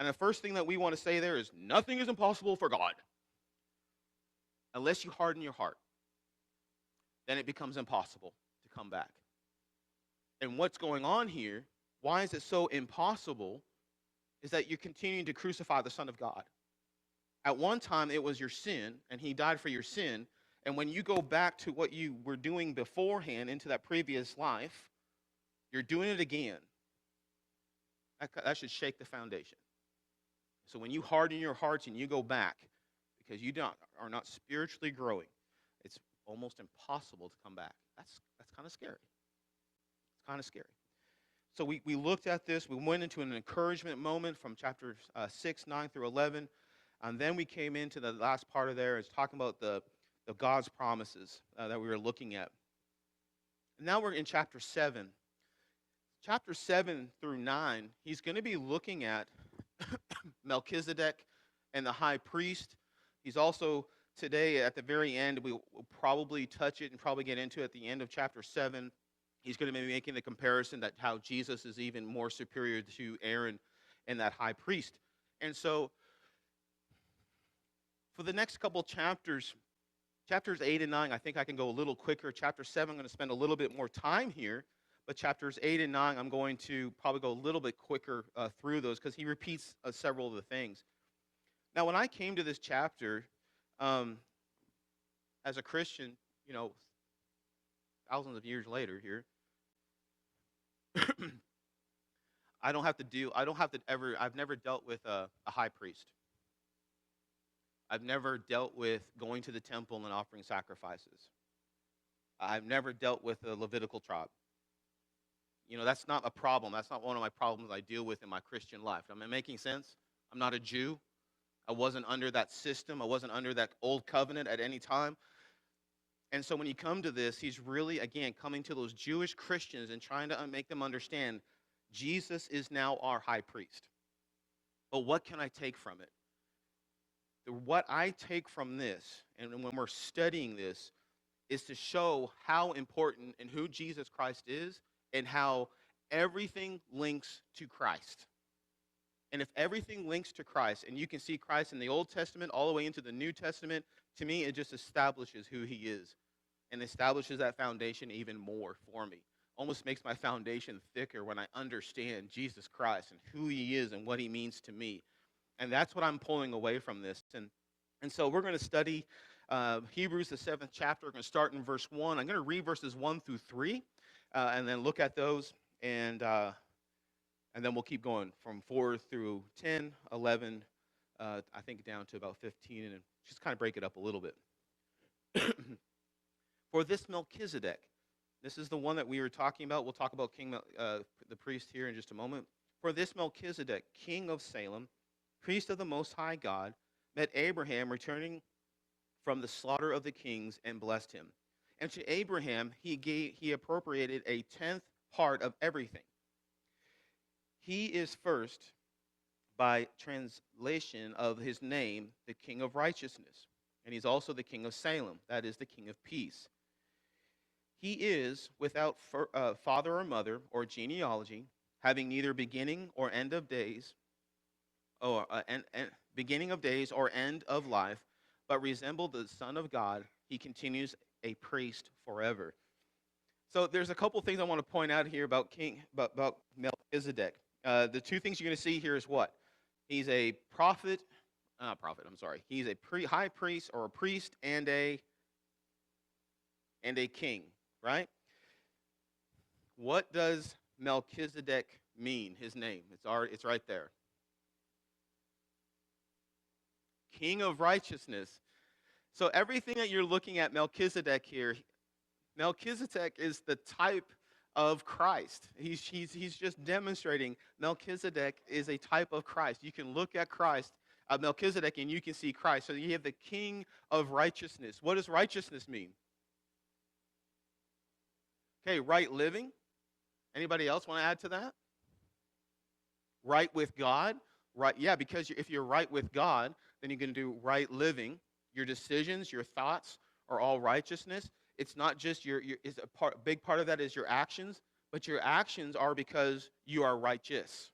And the first thing that we want to say there is nothing is impossible for God. Unless you harden your heart, then it becomes impossible to come back. And what's going on here, why is it so impossible, is that you're continuing to crucify the Son of God. At one time, it was your sin, and he died for your sin. And when you go back to what you were doing beforehand into that previous life, you're doing it again. That should shake the foundation. So when you harden your hearts and you go back, because you are not spiritually growing, it's almost impossible to come back. That's kind of scary. It's kind of scary. So we looked at this. We went into an encouragement moment from chapters 6, 9 through 11. And then we came into the last part of there is talking about the God's promises that we were looking at. And now we're in chapter 7. Chapter 7 through 9, he's going to be looking at Melchizedek and the high priest. He's also, today at the very end, we will probably touch it and probably get into it at the end of chapter 7. He's going to be making the comparison that how Jesus is even more superior to Aaron and that high priest. And so, for the next couple chapters, chapters 8 and 9, I think I can go a little quicker. Chapter 7, I'm going to spend a little bit more time here. But chapters 8 and 9, I'm going to probably go a little bit quicker through those because he repeats several of the things. Now, when I came to this chapter, as a Christian, thousands of years later here, I've never dealt with a high priest. I've never dealt with going to the temple and offering sacrifices. I've never dealt with the Levitical tribe. That's not a problem. That's not one of my problems I deal with in my Christian life. Am I making sense? I'm not a Jew. I wasn't under that system. I wasn't under that old covenant at any time. And so when you come to this, he's really, again, coming to those Jewish Christians and trying to make them understand Jesus is now our high priest. But what can I take from it? What I take from this, and when we're studying this, is to show how important and who Jesus Christ is and how everything links to Christ. And if everything links to Christ, and you can see Christ in the Old Testament all the way into the New Testament, to me it just establishes who he is and establishes that foundation even more for me. Almost makes my foundation thicker when I understand Jesus Christ and who he is and what he means to me. And that's what I'm pulling away from this. And so we're going to study Hebrews, the 7th chapter. We're going to start in verse 1. I'm going to read verses 1 through 3 and then look at those. And then we'll keep going from 4 through 10, 11, I think down to about 15. And just kind of break it up a little bit. For this Melchizedek, this is the one that we were talking about. We'll talk about the priest here in just a moment. For this Melchizedek, king of Salem, priest of the Most High God, met Abraham returning from the slaughter of the kings and blessed him. And to Abraham he appropriated a 10th part of everything. He is first, by translation of his name, the King of Righteousness. And he's also the King of Salem, that is the King of Peace. He is without father or mother or genealogy, having neither beginning or end of days, or beginning of days or end of life, but resembled the Son of God. He continues a priest forever. So there's a couple things I want to point out here about Melchizedek. The two things you're going to see here is what? He's a He's a high priest or a priest and a king, right? What does Melchizedek mean? His name. It's right there. King of righteousness. So everything that you're looking at Melchizedek here, Melchizedek is the type of Christ. He's just demonstrating Melchizedek is a type of Christ. You can look at Christ, Melchizedek, and you can see Christ. So you have the King of righteousness. What does righteousness mean? Okay, right living. Anybody else want to add to that? Right with God. Right, yeah, because if you're right with God, then you can do right living. Your decisions, your thoughts are all righteousness. It's not just big part of that is your actions, but your actions are because you are righteous,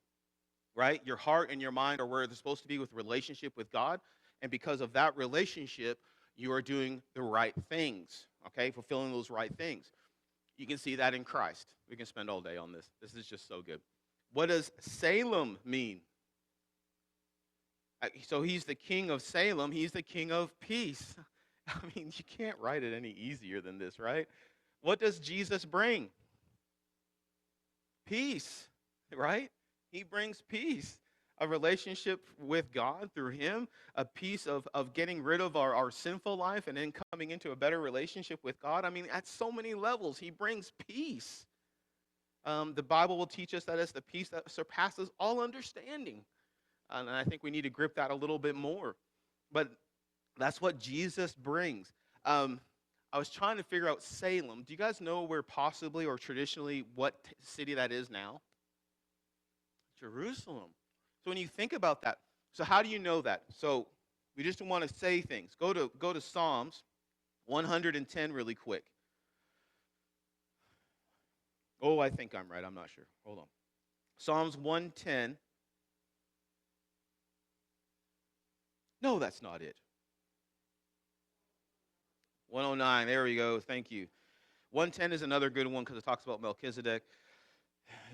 right? Your heart and your mind are where they're supposed to be with relationship with God. And because of that relationship, you are doing the right things, okay? Fulfilling those right things. You can see that in Christ. We can spend all day on this. This is just so good. What does Salem mean? So he's the king of Salem. He's the king of peace. I mean, you can't write it any easier than this, right? What does Jesus bring? Peace, right? He brings peace, a relationship with God through him, a piece of getting rid of our sinful life and then coming into a better relationship with God. I mean, at so many levels, he brings peace. The Bible will teach us that it's the peace that surpasses all understanding. And I think we need to grip that a little bit more. But that's what Jesus brings. I was trying to figure out Salem. Do you guys know where possibly or traditionally what city that is now? Jerusalem. So when you think about that, so how do you know that? So we just want to say things. Go to Psalms 110 really quick. Oh, I think I'm right. I'm not sure. Hold on. Psalms 110. No, that's not it. 109. There we go. Thank you. 110 is another good one because it talks about Melchizedek.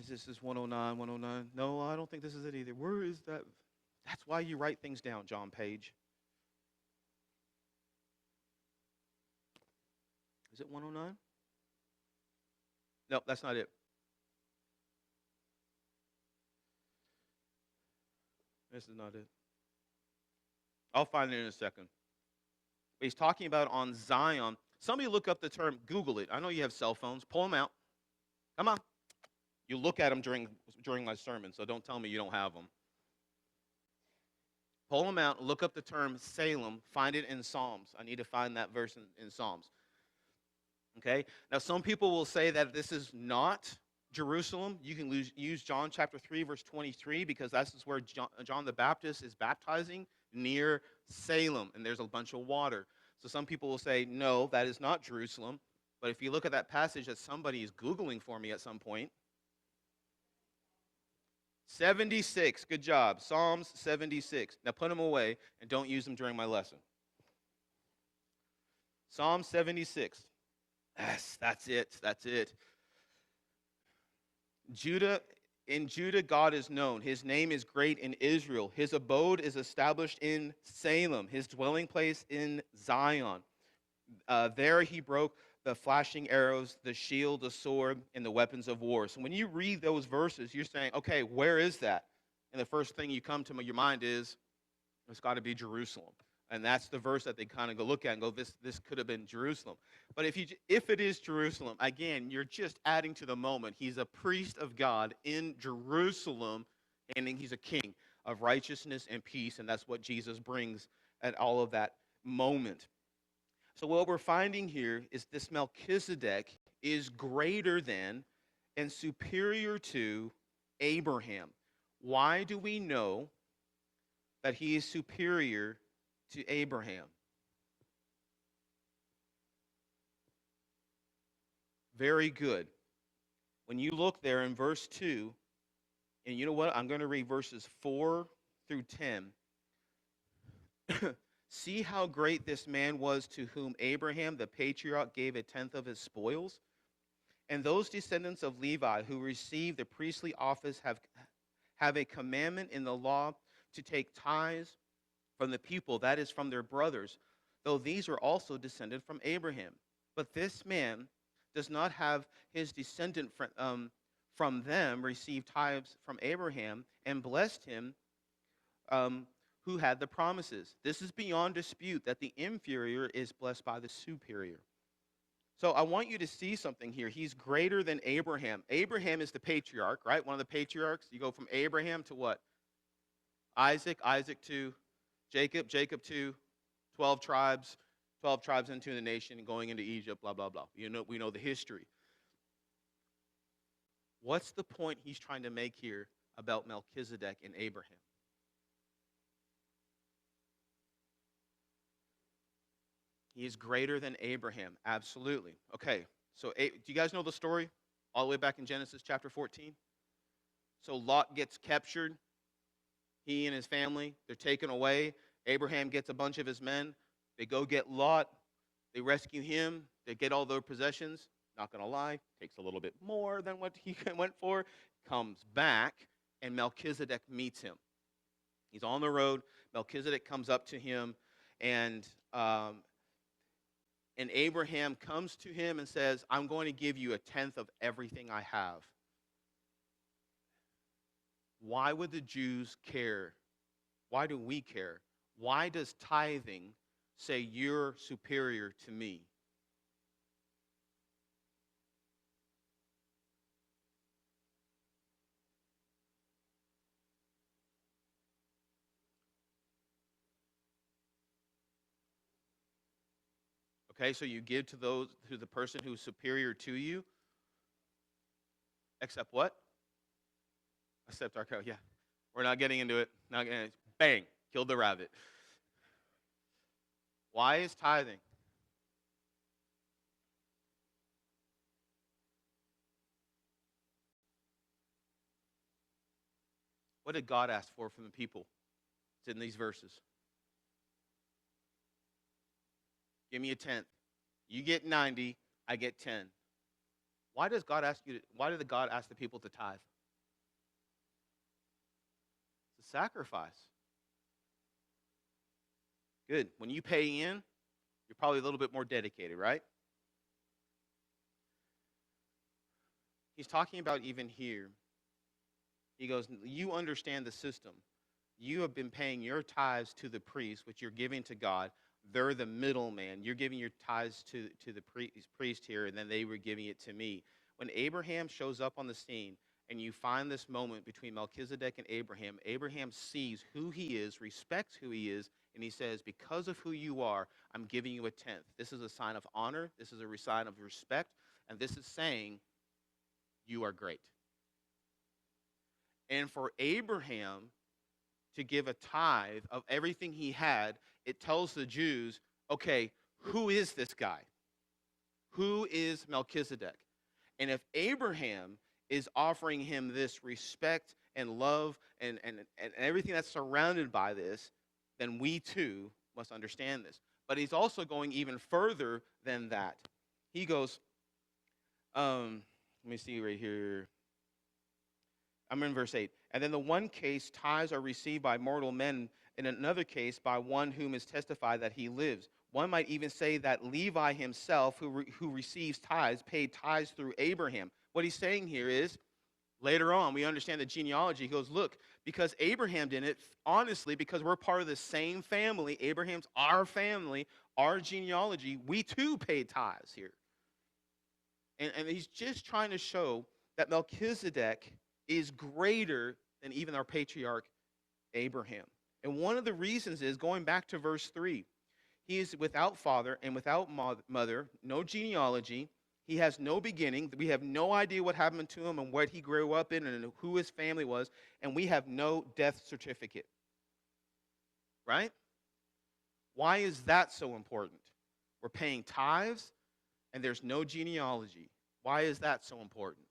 Is this 109, 109? No, I don't think this is it either. Where is that? That's why you write things down, John Page. Is it 109? No, that's not it. This is not it. I'll find it in a second. But he's talking about on Zion. Somebody look up the term, Google it. I know you have cell phones. Pull them out. Come on. You look at them during my sermon, so don't tell me you don't have them. Pull them out, look up the term Salem, find it in Psalms. I need to find that verse in Psalms. Okay? Now, some people will say that this is not Jerusalem. You can use John chapter 3, verse 23, because that's where John the Baptist is baptizing near Salem, and there's a bunch of water. So some people will say, no, that is not Jerusalem. But if you look at that passage that somebody is Googling for me at some point, 76, good job. Psalms 76. Now put them away and don't use them during my lesson. Psalm 76. Yes, that's it. That's it. In Judah, God is known. His name is great in Israel. His abode is established in Salem. His dwelling place in Zion. There he broke the flashing arrows, the shield, the sword, and the weapons of war. So when you read those verses, you're saying, okay, where is that? And the first thing you come to your mind is, it's got to be Jerusalem. And that's the verse that they kind of go look at and go, this could have been Jerusalem. But if it is Jerusalem, again, you're just adding to the moment. He's a priest of God in Jerusalem, and he's a king of righteousness and peace, and that's what Jesus brings at all of that moment. So what we're finding here is this Melchizedek is greater than and superior to Abraham. Why do we know that he is superior to Abraham? Very good. When you look there in verse 2, and you know what? I'm going to read verses 4 through 10. See how great this man was to whom Abraham, the patriarch, gave a tenth of his spoils? And those descendants of Levi who receive the priestly office have a commandment in the law to take tithes from the people, that is, from their brothers, though these are also descended from Abraham. But this man does not have his descendant from them receive tithes from Abraham, and blessed him who had the promises. This is beyond dispute that the inferior is blessed by the superior. So I want you to see something here. He's greater than Abraham. Abraham is the patriarch, right? One of the patriarchs. You go from Abraham to what? Isaac, Isaac to Jacob, Jacob to 12 tribes into the nation and going into Egypt, blah, blah, blah. We know the history. What's the point he's trying to make here about Melchizedek and Abraham? He is greater than Abraham, absolutely. Okay, so do you guys know the story all the way back in Genesis chapter 14? So Lot gets captured. He and his family, they're taken away. Abraham gets a bunch of his men. They go get Lot. They rescue him. They get all their possessions. Not going to lie, takes a little bit more than what he went for. Comes back, and Melchizedek meets him. He's on the road. Melchizedek comes up to him, and Abraham comes to him and says, I'm going to give you a tenth of everything I have. Why would the Jews care? Why do we care? Why does tithing say you're superior to me? Okay, so you give to the person who's superior to you, except what? Except our code, yeah. We're not getting into it. Not getting it. Bang, killed the rabbit. Why is tithing? What did God ask for from the people? It's in these verses. Give me a tenth. You get 90, I get 10. Why did God ask the people to tithe? It's a sacrifice. Good. When you pay in, you're probably a little bit more dedicated, right? He's talking about even here. He goes, you understand the system. You have been paying your tithes to the priest, which you're giving to God. They're the middleman. You're giving your tithes to the priest here, and then they were giving it to me. When Abraham shows up on the scene, and you find this moment between Melchizedek and Abraham, Abraham sees who he is, respects who he is, and he says, because of who you are, I'm giving you a tenth. This is a sign of honor. This is a sign of respect. And this is saying, you are great. And for Abraham to give a tithe of everything he had, it tells the Jews, okay, who is this guy? Who is Melchizedek? And if Abraham is offering him this respect and love and everything that's surrounded by this, then we too must understand this. But he's also going even further than that. He goes, let me see right here. I'm in verse 8. And then the one case, tithes are received by mortal men. In another case, by one whom is testified that he lives. One might even say that Levi himself, who receives tithes, paid tithes through Abraham. What he's saying here is, later on, we understand the genealogy. He goes, look, because Abraham did it, honestly, because we're part of the same family, Abraham's our family, our genealogy, we too paid tithes here. And he's just trying to show that Melchizedek is greater than even our patriarch Abraham. And one of the reasons is, going back to verse 3, he is without father and without mother, no genealogy. He has no beginning. We have no idea what happened to him and what he grew up in and who his family was. And we have no death certificate. Right? Why is that so important? We're paying tithes and there's no genealogy. Why is that so important?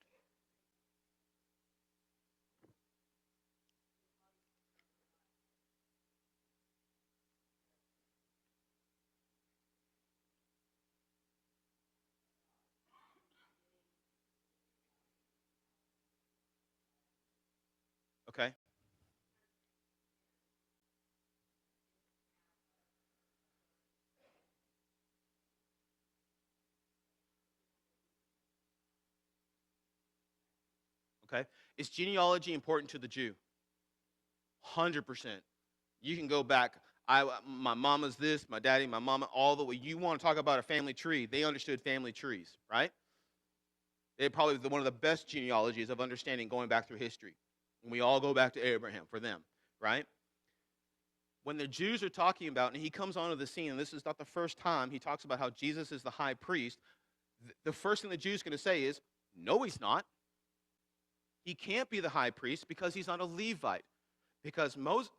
Okay. Okay. Is genealogy important to the Jew? 100%. You can go back. My mama's this, my daddy, my mama, all the way. You want to talk about a family tree? They understood family trees, right? They're probably one of the best genealogies of understanding going back through history. And we all go back to Abraham for them, right? When the Jews are talking about, and he comes onto the scene, and this is not the first time he talks about how Jesus is the high priest, the first thing the Jews are going to say is, no, he's not. He can't be the high priest because he's not a Levite. Because Moses,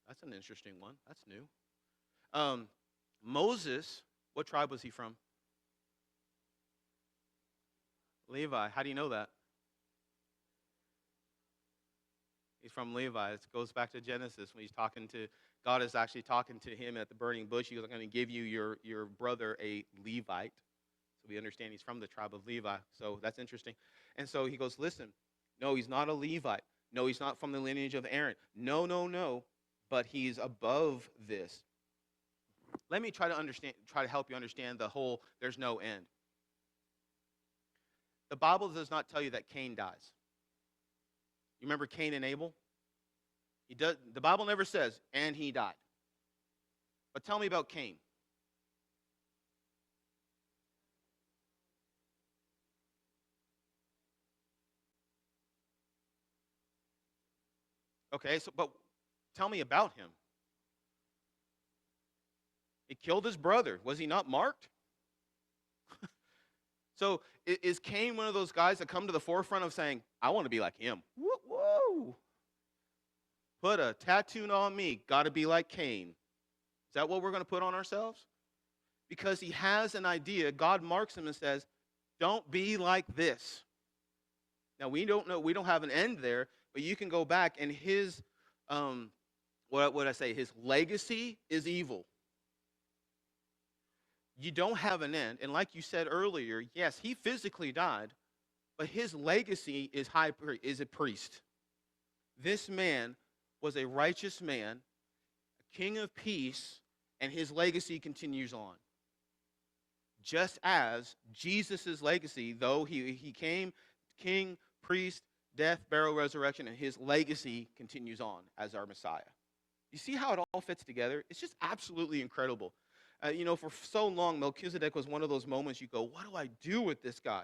that's an interesting one. That's new. Moses, what tribe was he from? Levi. How do you know that? He's from Levi. It goes back to Genesis when he's talking to God is actually talking to him at the burning bush. He goes, I'm going to give you your brother a Levite. So we understand he's from the tribe of Levi. So that's interesting. And so he goes, listen, no, he's not a Levite. No, he's not from the lineage of Aaron. No, no, no. But he's above this. Let me try to help you understand the whole there's no end. The Bible does not tell you that Cain dies. You remember Cain and Abel? The Bible never says, and he died. But tell me about Cain. Okay, but tell me about him. He killed his brother. Was he not marked? So is Cain one of those guys that come to the forefront of saying, I want to be like him? Whoa. Put a tattoo on me. Got to be like Cain. Is that what we're going to put on ourselves? Because he has an idea. God marks him and says, don't be like this. Now, we don't know. We don't have an end there. But you can go back and his, what would I say? His legacy is evil. You don't have an end. And like you said earlier, yes, he physically died, but his legacy is a priest. This man was a righteous man, a king of peace, and his legacy continues on. Just as Jesus' legacy, though he came king, priest, death, burial, resurrection, and his legacy continues on as our Messiah. You see how it all fits together? It's just absolutely incredible. For so long, Melchizedek was one of those moments you go, what do I do with this guy?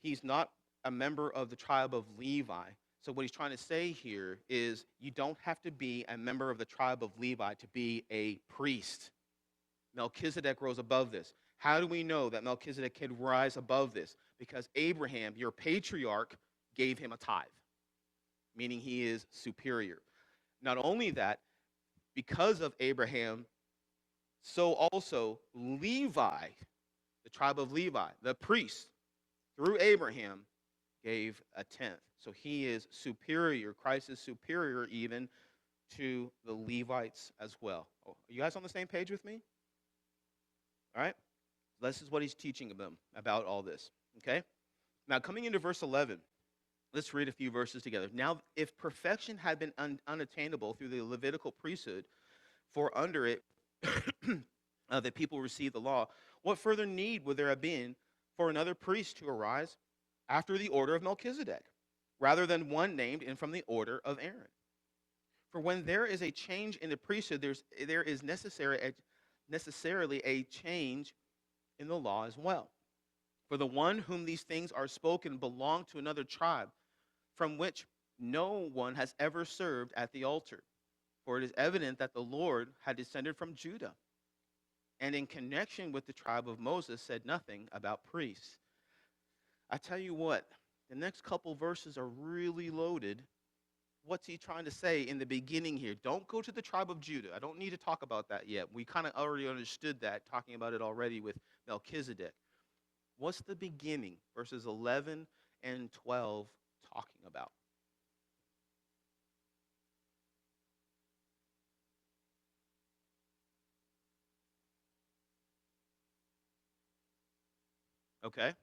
He's not a member of the tribe of Levi. So what he's trying to say here is you don't have to be a member of the tribe of Levi to be a priest. Melchizedek rose above this. How do we know that Melchizedek could rise above this? Because Abraham, your patriarch, gave him a tithe, meaning he is superior. Not only that, because of Abraham, so also Levi, the tribe of Levi, the priest, through Abraham, gave a tenth. So he is superior. Christ is superior even to the Levites as well. Oh, are you guys on the same page with me? All right? This is what he's teaching them about all this. Okay? Now, coming into verse 11, let's read a few verses together. Now, if perfection had been unattainable through the Levitical priesthood, for under it the people received the law, what further need would there have been for another priest to arise after the order of Melchizedek, rather than one named in from the order of Aaron? For when there is a change in the priesthood, there is necessarily a change in the law as well. For the one whom these things are spoken belonged to another tribe, from which no one has ever served at the altar. For it is evident that the Lord had descended from Judah, and in connection with the tribe of Moses said nothing about priests. I tell you what, the next couple verses are really loaded. What's he trying to say in the beginning here? Don't go to the tribe of Judah. I don't need to talk about that yet. We kind of already understood that, talking about it already with Melchizedek. What's the beginning, verses 11 and 12, talking about? Okay.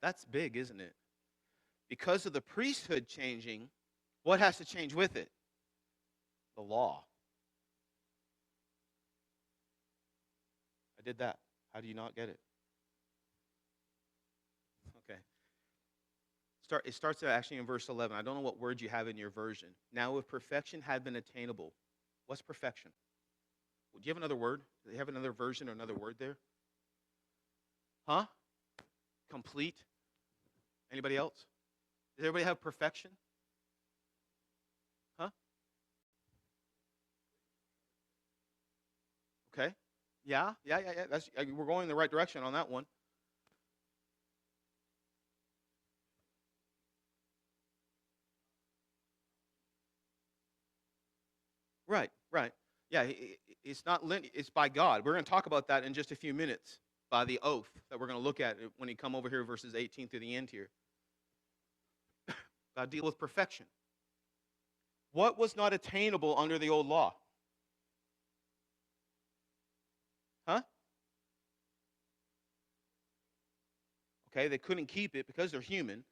That's big, isn't it? Because of the priesthood changing, what has to change with it? The law. I did that. How do you not get it? Okay. It starts actually in verse 11. I don't know what word you have in your version. Now, if perfection had been attainable, what's perfection? Do you have another word? Do you have another version or another word there? Huh? Complete? Anybody else? Does everybody have perfection? Huh? Okay. Yeah. We're going in the right direction on that one. Right. Yeah, it's not linear. It's by God. We're going to talk about that in just a few minutes. by the oath that we're going to look at when you come over here, verses 18 through the end here. God deal with perfection. What was not attainable under the old law? Huh? Okay, they couldn't keep it because they're human.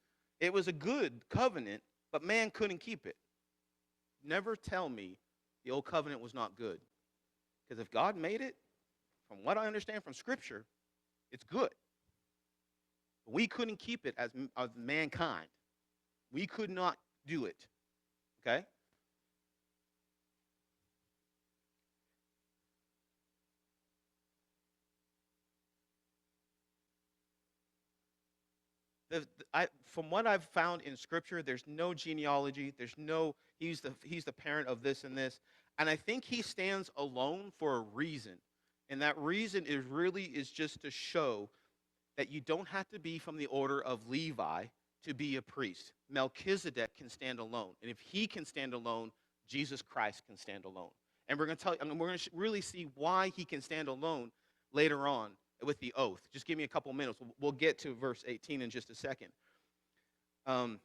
It was a good covenant, but man couldn't keep it. Never tell me the old covenant was not good. Because if God made it, from what I understand from Scripture, it's good. But we couldn't keep it as mankind. We could not do it. Okay? From what I've found in Scripture, there's no genealogy. There's no, he's the parent of this and this. And I think he stands alone for a reason. And that reason is just to show that you don't have to be from the order of Levi to be a priest. Melchizedek can stand alone. And if he can stand alone, Jesus Christ can stand alone. And we're going to really see why he can stand alone later on with the oath. Just give me a couple minutes. We'll get to verse 18 in just a second. Now,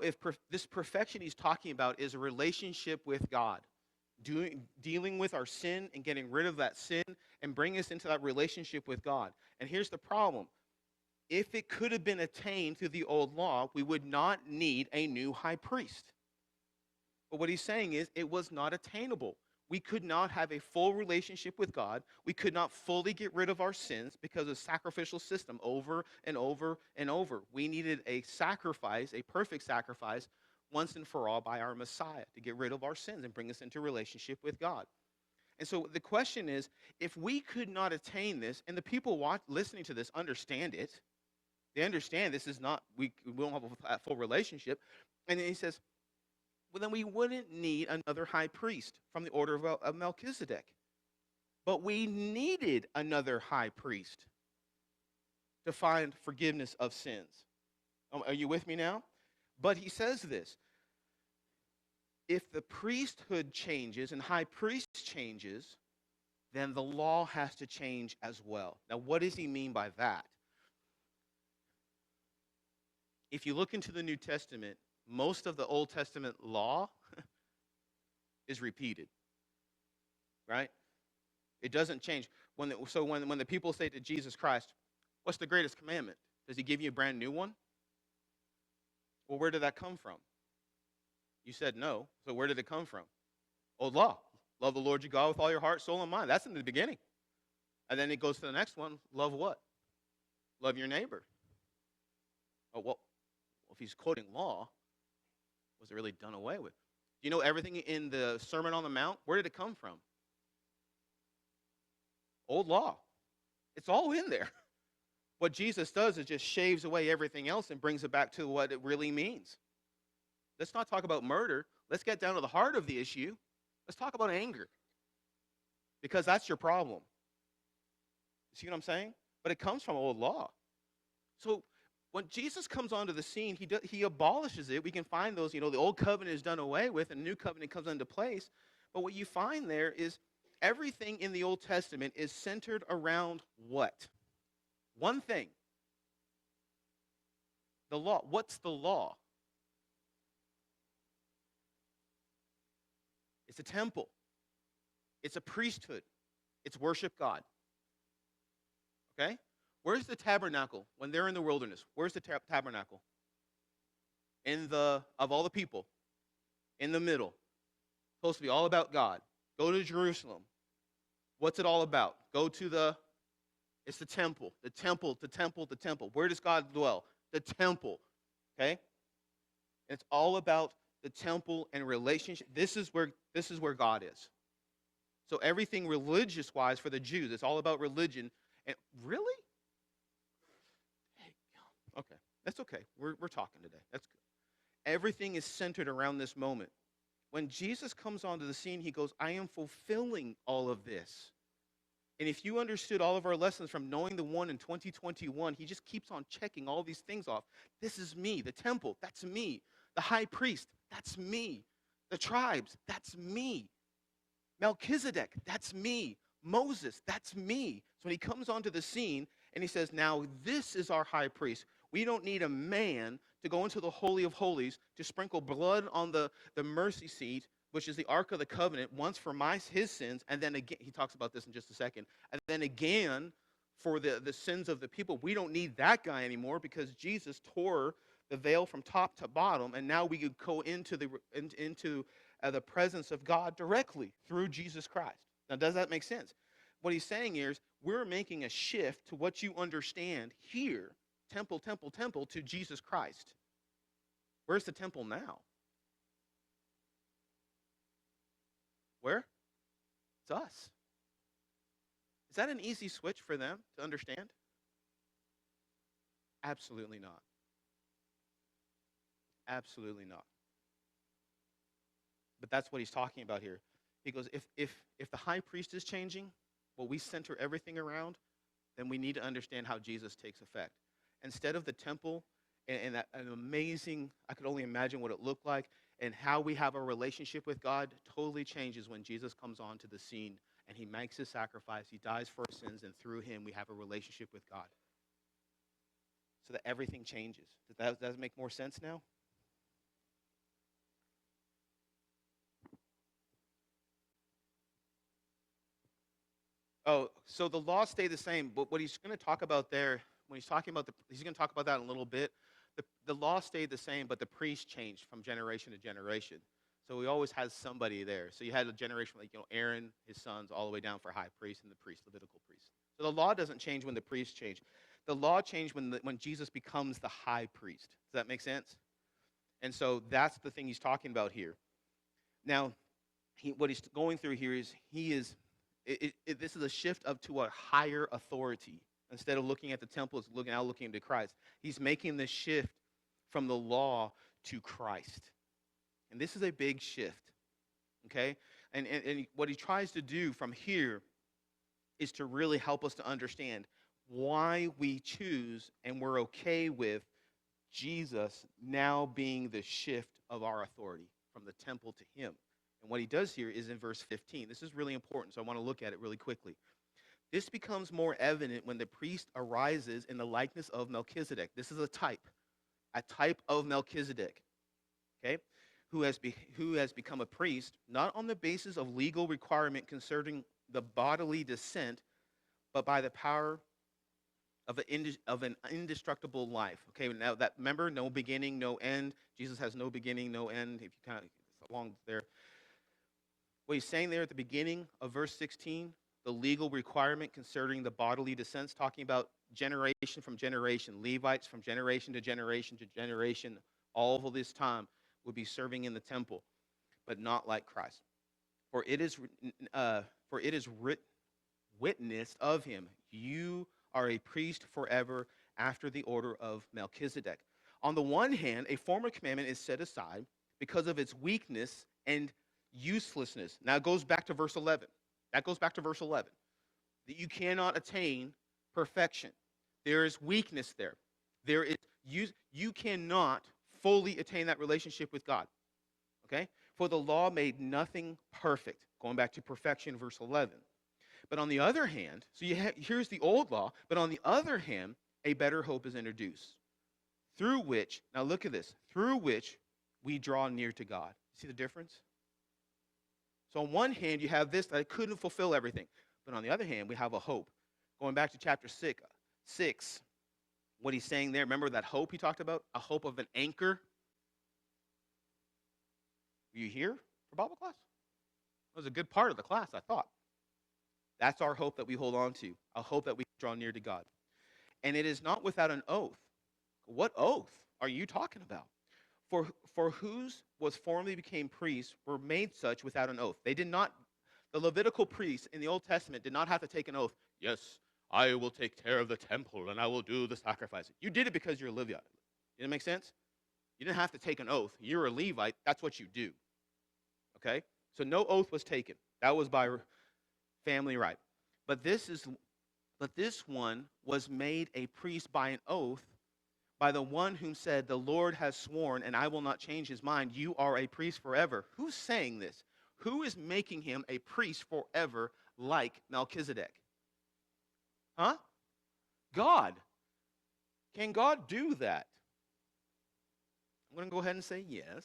if this perfection he's talking about is a relationship with God, dealing with our sin and getting rid of that sin and bringing us into that relationship with God. And here's the problem. If it could have been attained through the old law, we would not need a new high priest. But what he's saying is it was not attainable. We could not have a full relationship with God. We could not fully get rid of our sins because of sacrificial system over and over and over. We needed a sacrifice, a perfect sacrifice, once and for all by our Messiah to get rid of our sins and bring us into relationship with God. And so the question is, if we could not attain this, and the people listening to this understand it, they understand this is not, we don't have a full relationship. And then he says, well, then we wouldn't need another high priest from the order of Melchizedek. But we needed another high priest to find forgiveness of sins. Are you with me now? But he says this. If the priesthood changes and high priest changes, then the law has to change as well. Now, what does he mean by that? If you look into the New Testament, most of the Old Testament law is repeated, right? It doesn't change. When the people say to Jesus Christ, what's the greatest commandment? Does he give you a brand new one? Well, where did that come from? You said no. So where did it come from? Old law. Love the Lord your God with all your heart, soul, and mind. That's in the beginning. And then it goes to the next one. Love what? Love your neighbor. Oh, well, if he's quoting law, was it really done away with? Do you know everything in the Sermon on the Mount? Where did it come from? Old law. It's all in there. What Jesus does is just shaves away everything else and brings it back to what it really means. Let's not talk about murder. Let's get down to the heart of the issue. Let's talk about anger. Because that's your problem. You see what I'm saying? But it comes from old law. So when Jesus comes onto the scene, he abolishes it. We can find those, the old covenant is done away with and the new covenant comes into place. But what you find there is everything in the Old Testament is centered around what? One thing. The law. What's the law? It's a temple. It's a priesthood. It's worship God. Okay? Where's the tabernacle when they're in the wilderness? Where's the tabernacle? Of all the people, in the middle. Supposed to be all about God. Go to Jerusalem. What's it all about? It's the temple. The temple, the temple, the temple. Where does God dwell? The temple. Okay? And it's all about the temple and relationship. This is where God is. So everything religious-wise for the Jews, it's all about religion. And really? Okay, that's okay. We're talking today. That's good. Everything is centered around this moment. When Jesus comes onto the scene, he goes, I am fulfilling all of this. And if you understood all of our lessons from knowing the one in 2021, he just keeps on checking all these things off. This is me. The temple, that's me. The high priest, that's me. The tribes, that's me. Melchizedek, that's me. Moses, that's me. So when he comes onto the scene and he says, now this is our high priest. We don't need a man to go into the Holy of Holies to sprinkle blood on the mercy seat, which is the Ark of the Covenant, once for his sins, and then again, he talks about this in just a second, and then again for the sins of the people. We don't need that guy anymore because Jesus tore the veil from top to bottom, and now we could go into the presence of God directly through Jesus Christ. Now, does that make sense? What he's saying here is we're making a shift to what you understand here, temple, temple, temple, to Jesus Christ. Where's the temple now? Where? It's us. Is that an easy switch for them to understand? Absolutely not. Absolutely not. But that's what he's talking about here. He goes, if the high priest is changing, what we center everything around, then we need to understand how Jesus takes effect. Instead of the temple and that an amazing, I could only imagine what it looked like, and how we have a relationship with God totally changes when Jesus comes onto the scene and he makes his sacrifice, he dies for our sins, and through him we have a relationship with God. So that everything changes. Does that make more sense now? Oh, so the law stayed the same, but what he's going to talk about there, when he's talking about he's going to talk about that in a little bit. The law stayed the same, but the priest changed from generation to generation. So he always has somebody there. So you had a generation like Aaron, his sons, all the way down for high priest and the priest, Levitical priest. So the law doesn't change when the priests change. The law changed when Jesus becomes the high priest. Does that make sense? And so that's the thing he's talking about here. Now, what he's going through here is this is a shift up to a higher authority. Instead of looking at the temple, it's looking into Christ. He's making this shift from the law to Christ. And this is a big shift, okay? And what he tries to do from here is to really help us to understand why we choose and we're okay with Jesus now being the shift of our authority from the temple to him. And what he does here is in verse 15. This is really important, so I want to look at it really quickly. This becomes more evident when the priest arises in the likeness of Melchizedek. This is a type of Melchizedek, okay, who has become a priest, not on the basis of legal requirement concerning the bodily descent, but by the power of an indestructible life. Okay, now that, remember, no beginning, no end. Jesus has no beginning, no end. If you kind of along there. What he's saying there at the beginning of verse 16, the legal requirement concerning the bodily descents, talking about generation from generation, Levites from generation to generation, all of this time would be serving in the temple, but not like Christ. For it is witnessed of him, you are a priest forever after the order of Melchizedek. On the one hand, a former commandment is set aside because of its weakness and uselessness. Now it goes back to verse 11. That you cannot attain perfection. There is weakness there. You cannot fully attain that relationship with God. Okay? For the law made nothing perfect. Going back to perfection, verse 11. But on the other hand, so here's the old law, but on the other hand, a better hope is introduced. Through which, now look at this, through which we draw near to God. See the difference? So on one hand, you have this that couldn't fulfill everything. But on the other hand, we have a hope. Going back to chapter 6, what he's saying there, remember that hope he talked about? A hope of an anchor. Were you here for Bible class? That was a good part of the class, I thought. That's our hope that we hold on to, a hope that we draw near to God. And it is not without an oath. What oath are you talking about? For whose was formerly became priests were made such without an oath. They did not, the Levitical priests in the Old Testament did not have to take an oath. Yes, I will take care of the temple and I will do the sacrifices. You did it because you're a Levite. Did it make sense? You didn't have to take an oath. You're a Levite. That's what you do. Okay? So no oath was taken. That was by family right. But this one was made a priest by an oath by the one whom said, the Lord has sworn, and I will not change his mind. You are a priest forever. Who's saying this? Who is making him a priest forever like Melchizedek? Huh? God. Can God do that? I'm going to go ahead and say yes.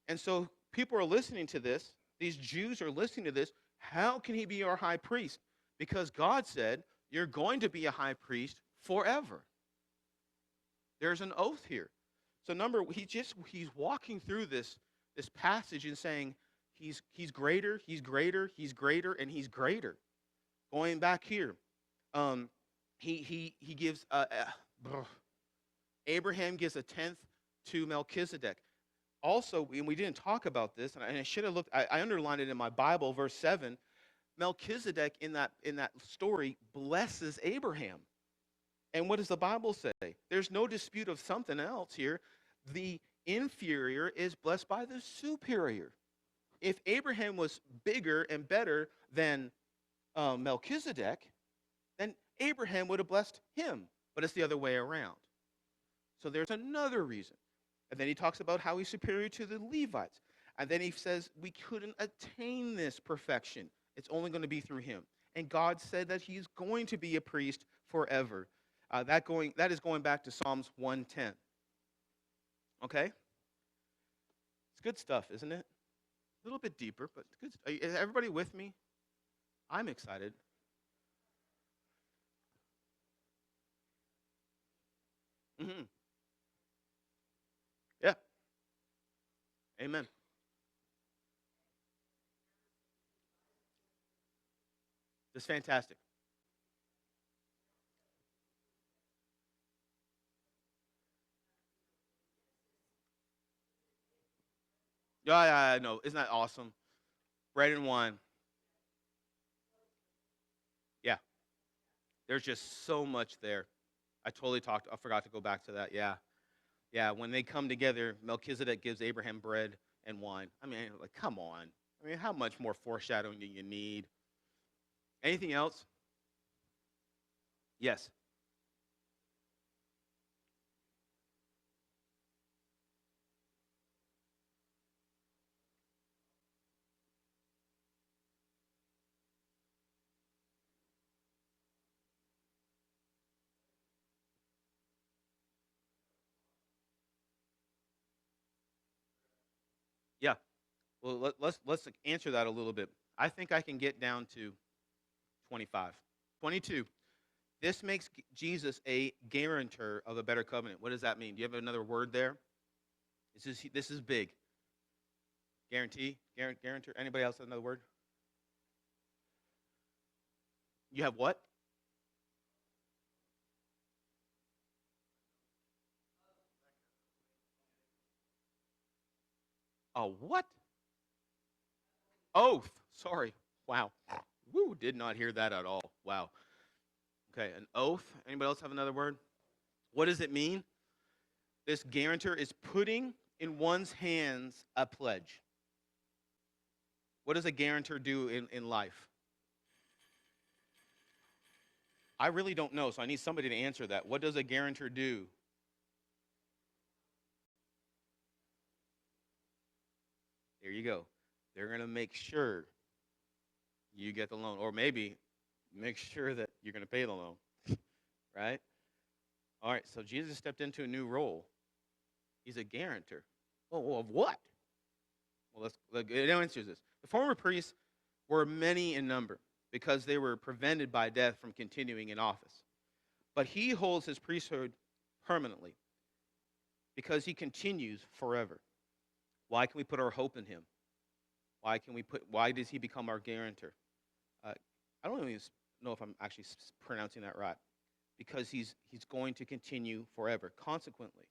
And so people are listening to this. These Jews are listening to this. How can he be our high priest? Because God said, you're going to be a high priest forever. There's an oath here. So he's walking through this passage and saying he's greater, he's greater, he's greater, and he's greater. Going back here, he gives Abraham gives a tenth to Melchizedek. Also, and we didn't talk about this, and I should have looked. I underlined it in my Bible, verse 7. Melchizedek in that story blesses Abraham. And what does the Bible say? There's no dispute of something else here. The inferior is blessed by the superior. If Abraham was bigger and better than Melchizedek, then Abraham would have blessed him. But it's the other way around. So there's another reason. And then he talks about how he's superior to the Levites. And then he says we couldn't attain this perfection. It's only going to be through him. And God said that he's going to be a priest forever. That is going back to Psalms 110. Okay? It's good stuff, isn't it? A little bit deeper, but good. Is everybody with me? I'm excited. Mm-hmm. Yeah. Amen. That's fantastic. Yeah, I know. Isn't that awesome? Bread and wine. Yeah. There's just so much there. I forgot to go back to that. Yeah. Yeah, when they come together, Melchizedek gives Abraham bread and wine. I mean, like, come on. I mean, how much more foreshadowing do you need? Anything else? Yes. Yeah. Well, let's answer that a little bit. I think I can get down to 25. 22. This makes Jesus a guarantor of a better covenant. What does that mean? Do you have another word there? This is big. Guarantee? Guarantor? Anybody else have another word? You have what? A what? Oath. Sorry. Wow. Woo, did not hear that at all. Wow. Okay, an oath. Anybody else have another word? What does it mean? This guarantor is putting in one's hands a pledge. What does a guarantor do in life? I really don't know, so I need somebody to answer that. What does a guarantor do? There you go. They're going to make sure you get the loan, or maybe make sure that you're going to pay the loan, right? All right, so Jesus stepped into a new role. He's a guarantor. Oh, well, of what? Well, it answers this. The former priests were many in number because they were prevented by death from continuing in office. But he holds his priesthood permanently because he continues forever. Why can we put our hope in him? Why does he become our guarantor? I don't even know if I'm actually pronouncing that right. Because he's going to continue forever. Consequently,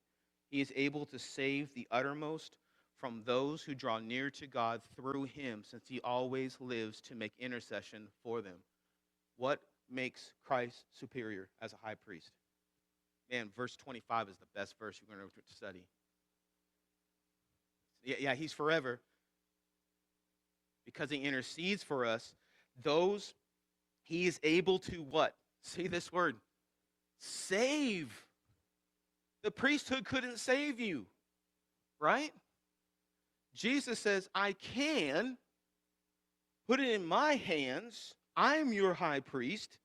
he is able to save the uttermost from those who draw near to God through him, since he always lives to make intercession for them. What makes Christ superior as a high priest? Man, verse 25 is the best verse you're going to study. Yeah, he's forever because he intercedes for us. Those he is able to what? Say this word. Save. The priesthood couldn't save you, right? Jesus says, I can, Put it in my hands. I'm your high priest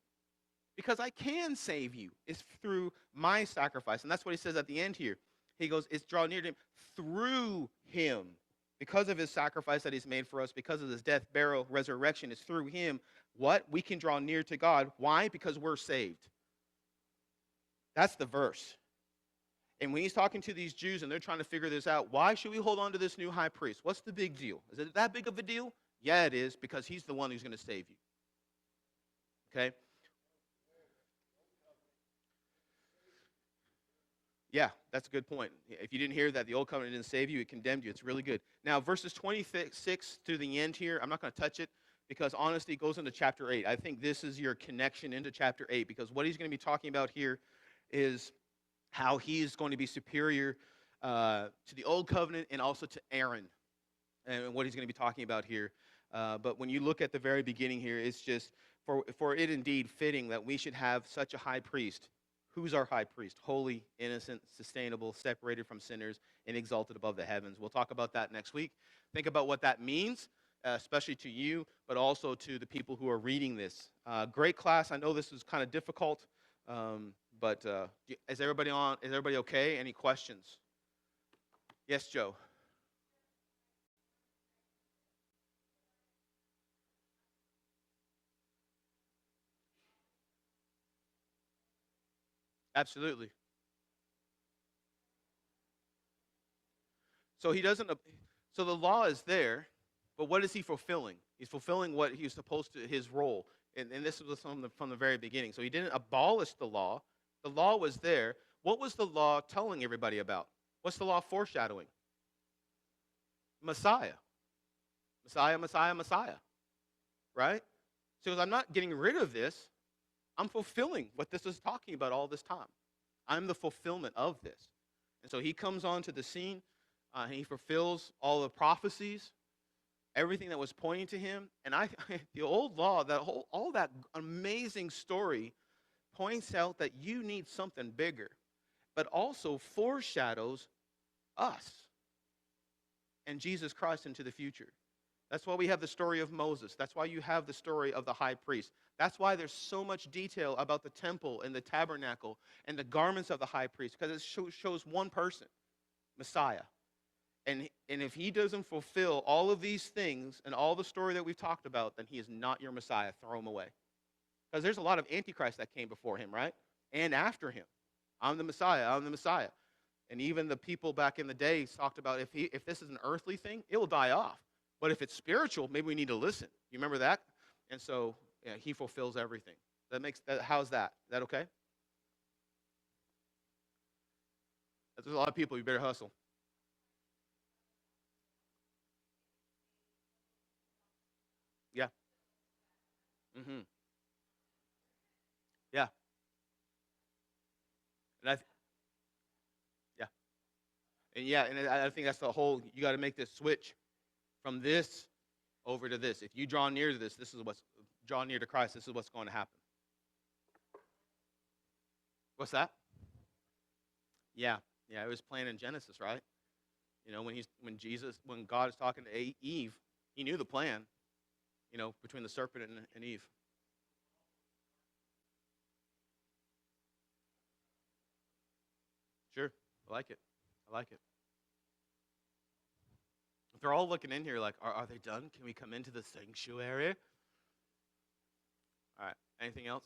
because I can save you. It's through my sacrifice. And that's what he says at the end here. He goes, it's draw near to him through him. Because of his sacrifice that he's made for us, because of his death, burial, resurrection, it's through him. What? We can draw near to God. Why? Because we're saved. That's the verse. And when he's talking to these Jews and they're trying to figure this out, why should we hold on to this new high priest? What's the big deal? Is it that big of a deal? Yeah, it is, because he's the one who's going to save you. Okay? Yeah, that's a good point. If you didn't hear that the old covenant didn't save you, it condemned you. It's really good. Now, verses 26 to the end here, I'm not going to touch it because honestly, it goes into chapter 8. I think this is your connection into chapter 8 because what he's going to be talking about here is how he's going to be superior to the old covenant and also to Aaron, and what he's going to be talking about here. But when you look at the very beginning here, it's just, for it indeed fitting that we should have such a high priest. Who's our high priest? Holy, innocent, sustainable, separated from sinners, and exalted above the heavens. We'll talk about that next week. Think about what that means, especially to you, but also to the people who are reading this. Great class. I know this is kind of difficult, but is everybody on? Is everybody okay? Any questions? Yes, Joe. Absolutely. So he doesn't. So the law is there, but what is he fulfilling? He's fulfilling what he's supposed to, his role, and this was from the very beginning. So he didn't abolish the law. The law was there. What was the law telling everybody about? What's the law foreshadowing? Messiah, Messiah, Messiah, Messiah. Right? So I'm not getting rid of this. I'm fulfilling what this is talking about all this time. I'm the fulfillment of this. And so he comes onto the scene. And he fulfills all the prophecies, everything that was pointing to him. And the old law, all that amazing story points out that you need something bigger, but also foreshadows us and Jesus Christ into the future. That's why we have the story of Moses. That's why you have the story of the high priest. That's why there's so much detail about the temple and the tabernacle and the garments of the high priest, because it shows one person, Messiah. And if he doesn't fulfill all of these things and all the story that we've talked about, then he is not your Messiah. Throw him away. Because there's a lot of antichrist that came before him, right? And after him. I'm the Messiah. I'm the Messiah. And even the people back in the day talked about if this is an earthly thing, it will die off. But if it's spiritual, maybe we need to listen. You remember that? And so yeah, he fulfills everything. How's that? Is that okay? There's a lot of people. You better hustle. Yeah. Mm-hmm. Yeah. And yeah. And yeah, and I think that's the whole, you got to make this switch from this over to this. If you draw near to this is what's, draw near to Christ, this is what's going to happen. What's that? Yeah. Yeah, it was planned in Genesis, right? You know, when God is talking to Eve, he knew the plan, between the serpent and Eve. Sure. I like it. I like it. If they're all looking in here like, are they done? Can we come into the sanctuary? All right. Anything else?